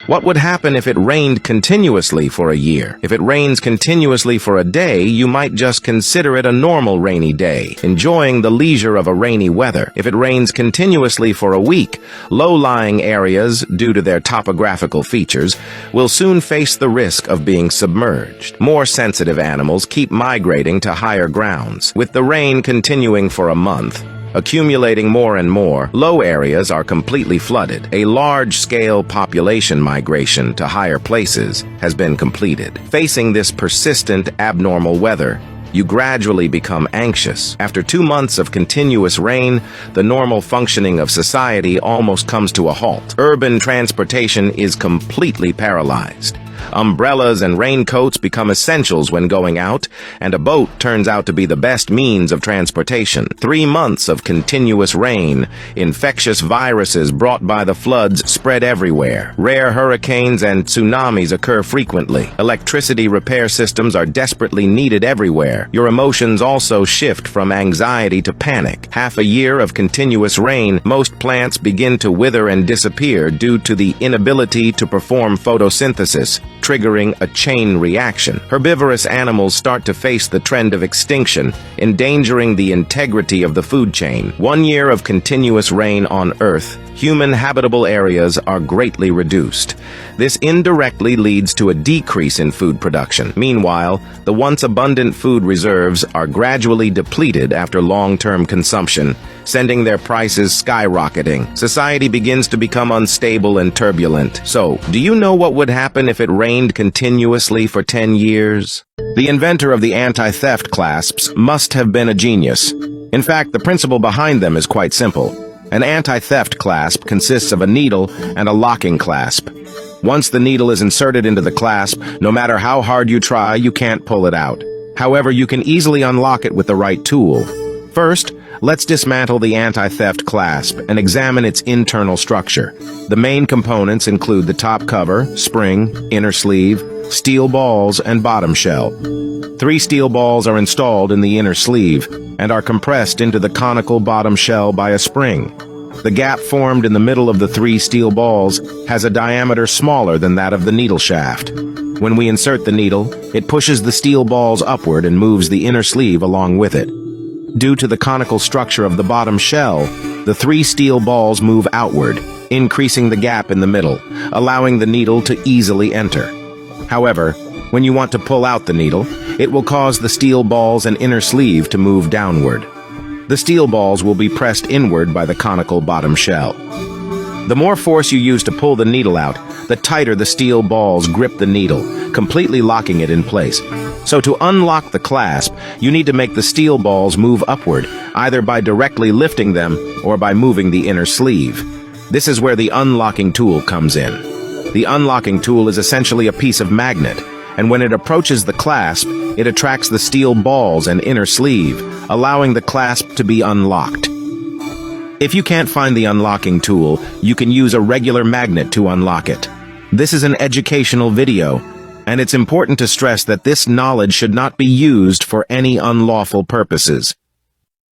What would happen if it rained continuously for a year? If it rains continuously for a day, you might just consider it a normal rainy day, enjoying the leisure of a rainy weather. If it rains continuously for a week, low-lying areas, due to their topographical features, will soon face the risk of being submerged. More sensitive animals keep migrating to higher grounds. With the rain continuing for a month, accumulating more and more, low areas are completely flooded. A large-scale population migration to higher places has been completed. Facing this persistent, abnormal weather, you gradually become anxious. After 2 months of continuous rain, the normal functioning of society almost comes to a halt. Urban transportation is completely paralyzed. Umbrellas and raincoats become essentials when going out, and a boat turns out to be the best means of transportation. 3 months of continuous rain, infectious viruses brought by the floods spread everywhere. Rare hurricanes and tsunamis occur frequently. Electricity repair systems are desperately needed everywhere. Your emotions also shift from anxiety to panic. Half a year of continuous rain, most plants begin to wither and disappear due to the inability to perform photosynthesis, triggering a chain reaction. Herbivorous animals start to face the trend of extinction, endangering the integrity of the food chain. 1 year of continuous rain on Earth, human habitable areas are greatly reduced. This indirectly leads to a decrease in food production. Meanwhile, the once abundant food reserves are gradually depleted after long-term consumption, sending their prices skyrocketing. Society begins to become unstable and turbulent. So, do you know what would happen if it rained continuously for 10 years? The inventor of the anti-theft clasps must have been a genius. In fact, the principle behind them is quite simple. An anti-theft clasp consists of a needle and a locking clasp. Once the needle is inserted into the clasp, no matter how hard you try, you can't pull it out. However, you can easily unlock it with the right tool. First, let's dismantle the anti-theft clasp and examine its internal structure. The main components include the top cover, spring, inner sleeve, steel balls, and bottom shell. 3 steel balls are installed in the inner sleeve and are compressed into the conical bottom shell by a spring. The gap formed in the middle of the 3 steel balls has a diameter smaller than that of the needle shaft. When we insert the needle, it pushes the steel balls upward and moves the inner sleeve along with it. Due to the conical structure of the bottom shell, the 3 steel balls move outward, increasing the gap in the middle, allowing the needle to easily enter. However, when you want to pull out the needle, it will cause the steel balls and inner sleeve to move downward. The steel balls will be pressed inward by the conical bottom shell. The more force you use to pull the needle out, the tighter the steel balls grip the needle, completely locking it in place. So to unlock the clasp, you need to make the steel balls move upward, either by directly lifting them or by moving the inner sleeve. This is where the unlocking tool comes in. The unlocking tool is essentially a piece of magnet, and when it approaches the clasp, it attracts the steel balls and inner sleeve, allowing the clasp to be unlocked. If you can't find the unlocking tool, you can use a regular magnet to unlock it. This is an educational video, and it's important to stress that this knowledge should not be used for any unlawful purposes.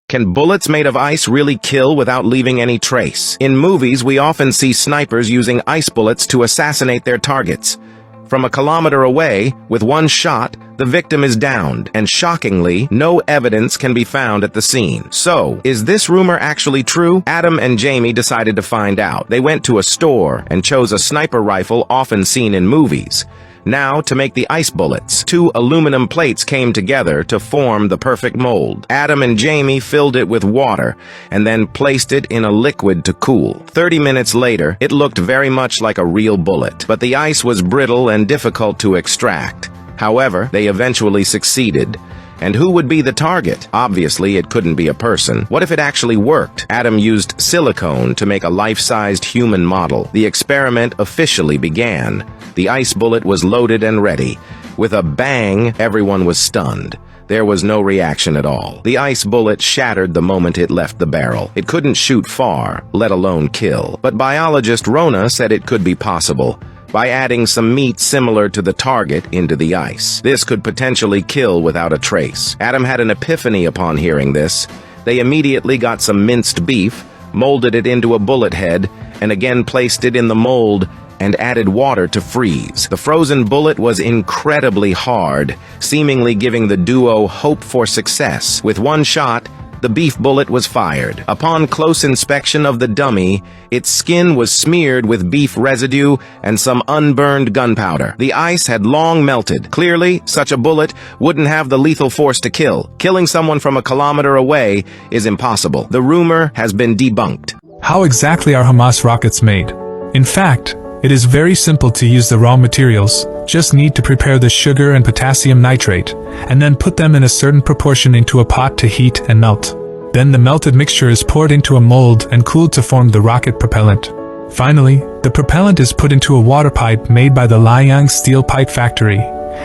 Can bullets made of ice really kill without leaving any trace? In movies, we often see snipers using ice bullets to assassinate their targets. From a kilometer away, with one shot, the victim is downed, and shockingly, no evidence can be found at the scene. So, is this rumor actually true? Adam and Jamie decided to find out. They went to a store and chose a sniper rifle often seen in movies. Now, to make the ice bullets, 2 aluminum plates came together to form the perfect mold. Adam and Jamie filled it with water and then placed it in a liquid to cool. 30 minutes later, it looked very much like a real bullet, but the ice was brittle and difficult to extract. However, they eventually succeeded. And who would be the target? Obviously, it couldn't be a person. What if it actually worked? Adam used silicone to make a life-sized human model. The experiment officially began. The ice bullet was loaded and ready. With a bang, everyone was stunned. There was no reaction at all. The ice bullet shattered the moment it left the barrel. It couldn't shoot far, let alone kill. But biologist Rona said it could be possible by adding some meat similar to the target into the ice. This could potentially kill without a trace. Adam had an epiphany upon hearing this. They immediately got some minced beef, molded it into a bullet head, and again placed it in the mold, and added water to freeze. The frozen bullet was incredibly hard, seemingly giving the duo hope for success. With one shot, the beef bullet was fired. Upon close inspection of the dummy, its skin was smeared with beef residue and some unburned gunpowder. The ice had long melted. Clearly, such a bullet wouldn't have the lethal force to kill. Killing someone from a kilometer away is impossible. The rumor has been debunked. How exactly are Hamas rockets made? In fact, it is very simple to use the raw materials. Just need to prepare the sugar and potassium nitrate, and then put them in a certain proportion into a pot to heat and melt. Then the melted mixture is poured into a mold and cooled to form the rocket propellant. Finally, the propellant is put into a water pipe made by the Liang Steel Pipe Factory,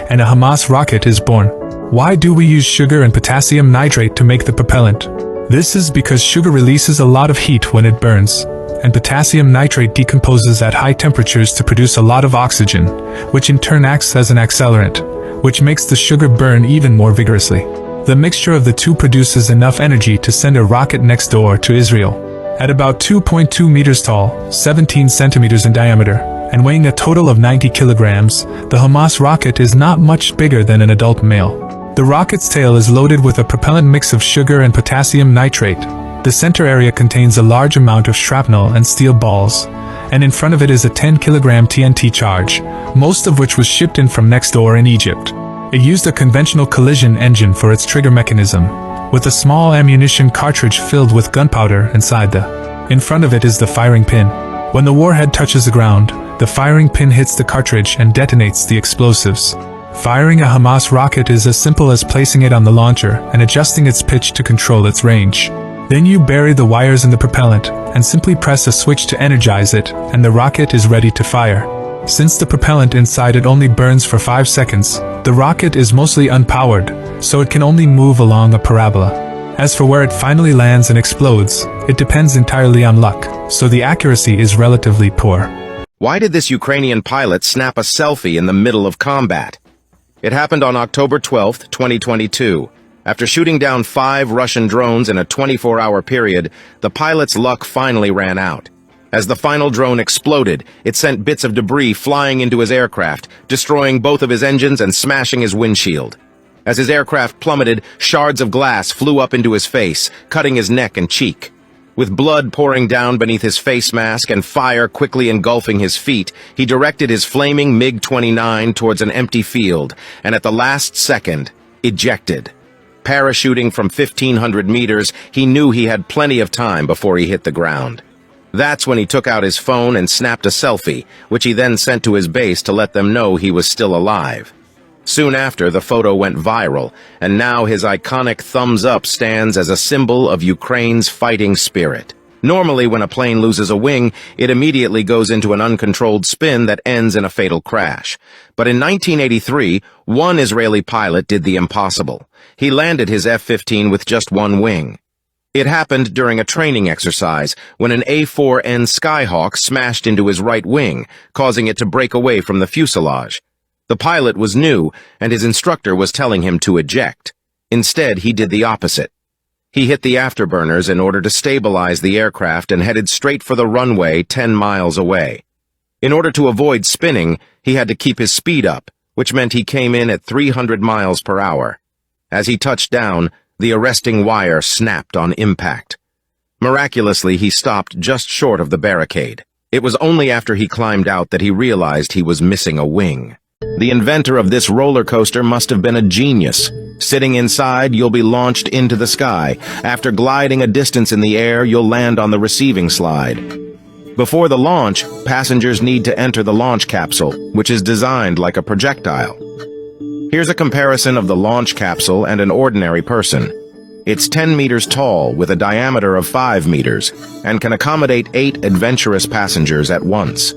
and a Hamas rocket is born. Why do we use sugar and potassium nitrate to make the propellant? This is because sugar releases a lot of heat when it burns, and potassium nitrate decomposes at high temperatures to produce a lot of oxygen, which in turn acts as an accelerant, which makes the sugar burn even more vigorously. The mixture of the two produces enough energy to send a rocket next door to Israel. At about 2.2 meters tall, 17 centimeters in diameter, and weighing a total of 90 kilograms, the Hamas rocket is not much bigger than an adult male. The rocket's tail is loaded with a propellant mix of sugar and potassium nitrate. The center area contains a large amount of shrapnel and steel balls, and in front of it is a 10-kilogram TNT charge, most of which was shipped in from next door in Egypt. It used a conventional collision engine for its trigger mechanism, with a small ammunition cartridge filled with gunpowder inside in front of it is the firing pin. When the warhead touches the ground, the firing pin hits the cartridge and detonates the explosives. Firing a Hamas rocket is as simple as placing it on the launcher and adjusting its pitch to control its range. Then you bury the wires in the propellant and simply press a switch to energize it, and the rocket is ready to fire. Since the propellant inside it only burns for 5 seconds, the rocket is mostly unpowered, so it can only move along a parabola. As for where it finally lands and explodes, it depends entirely on luck, so the accuracy is relatively poor. Why did this Ukrainian pilot snap a selfie in the middle of combat? It happened on October 12, 2022. After shooting down 5 Russian drones in a 24-hour period, the pilot's luck finally ran out. As the final drone exploded, it sent bits of debris flying into his aircraft, destroying both of his engines and smashing his windshield. As his aircraft plummeted, shards of glass flew up into his face, cutting his neck and cheek. With blood pouring down beneath his face mask and fire quickly engulfing his feet, he directed his flaming MiG-29 towards an empty field, and at the last second, ejected. Parachuting from 1,500 meters, he knew he had plenty of time before he hit the ground. That's when he took out his phone and snapped a selfie, which he then sent to his base to let them know he was still alive. Soon after, the photo went viral, and now his iconic thumbs up stands as a symbol of Ukraine's fighting spirit. Normally, when a plane loses a wing, it immediately goes into an uncontrolled spin that ends in a fatal crash. But in 1983, one Israeli pilot did the impossible. He landed his F-15 with just one wing. It happened during a training exercise when an A-4N Skyhawk smashed into his right wing, causing it to break away from the fuselage. The pilot was new, and his instructor was telling him to eject. Instead, he did the opposite. He hit the afterburners in order to stabilize the aircraft and headed straight for the runway 10 miles away. In order to avoid spinning, he had to keep his speed up, which meant he came in at 300 miles per hour. As he touched down, the arresting wire snapped on impact. Miraculously, he stopped just short of the barricade. It was only after he climbed out that he realized he was missing a wing. The inventor of this roller coaster must have been a genius. Sitting inside, you'll be launched into the sky. After gliding a distance in the air, you'll land on the receiving slide. Before the launch, passengers need to enter the launch capsule, which is designed like a projectile. Here's a comparison of the launch capsule and an ordinary person. It's 10 meters tall with a diameter of 5 meters and can accommodate 8 adventurous passengers at once.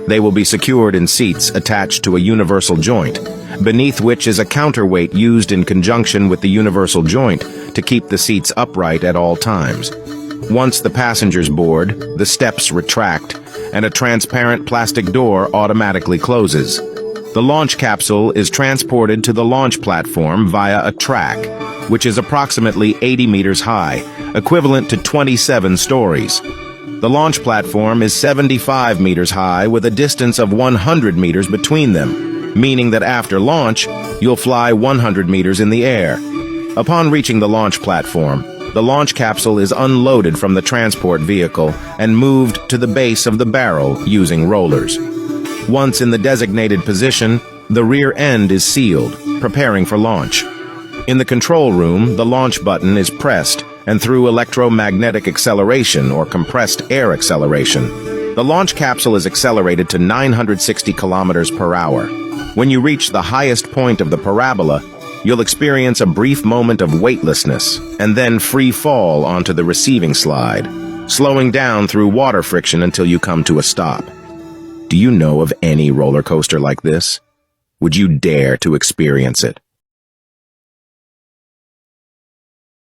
They will be secured in seats attached to a universal joint, beneath which is a counterweight used in conjunction with the universal joint to keep the seats upright at all times. Once the passengers board, the steps retract, and a transparent plastic door automatically closes. The launch capsule is transported to the launch platform via a track, which is approximately 80 meters high, equivalent to 27 stories. The launch platform is 75 meters high with a distance of 100 meters between them, meaning that after launch, you'll fly 100 meters in the air. Upon reaching the launch platform, the launch capsule is unloaded from the transport vehicle and moved to the base of the barrel using rollers. Once in the designated position, the rear end is sealed, preparing for launch. In the control room, the launch button is pressed, and through electromagnetic acceleration or compressed air acceleration, the launch capsule is accelerated to 960 kilometers per hour. When you reach the highest point of the parabola, you'll experience a brief moment of weightlessness and then free fall onto the receiving slide, slowing down through water friction until you come to a stop. Do you know of any roller coaster like this? Would you dare to experience it?